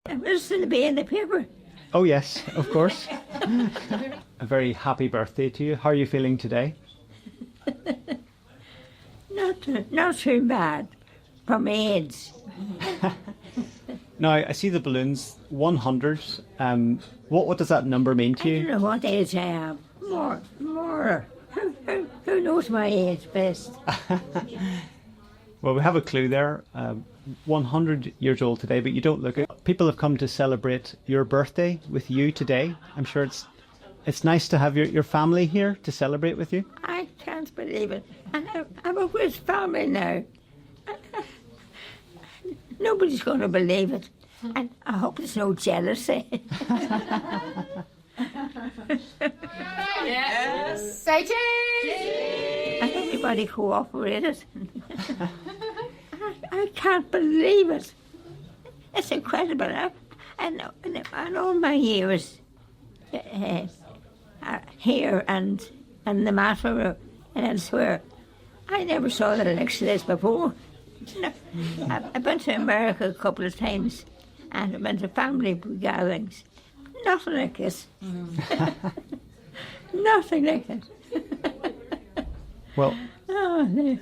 It was to be in the paper. Oh yes, of course. A very happy birthday to you. How are you feeling today? Not too bad from AIDS. Now, I see the balloons, 100. What does that number mean to I you? don't know what age I am. More. Who knows my age best? Well, we have a clue there. 100 years old today, but you don't look it. People have come to celebrate your birthday with you today. I'm sure it's nice to have your family here to celebrate with you. I can't believe it. And I'm a good family now. Nobody's going to believe it. And I hope there's no jealousy. Yes. Say cheese! And everybody cooperated. I can't believe it. It's incredible. And all my years here and the Matron and elsewhere, I never saw the likes of this before. No. I've been to America a couple of times and I've been to family gatherings. Nothing like this. Nothing like it. Well, Oh, no.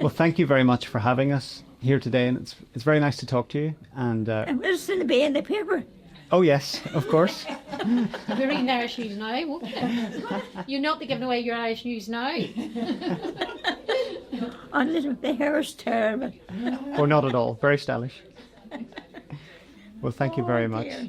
well, thank you very much for having us here today, and it's very nice to talk to you. And It was to be in the paper. oh yes, of course. We're reading Irish news now, won't you? You'll not be giving away your Irish news now. Oh, the hair is terrible. Or not at all. Very stylish. Well, thank you very much. Dear.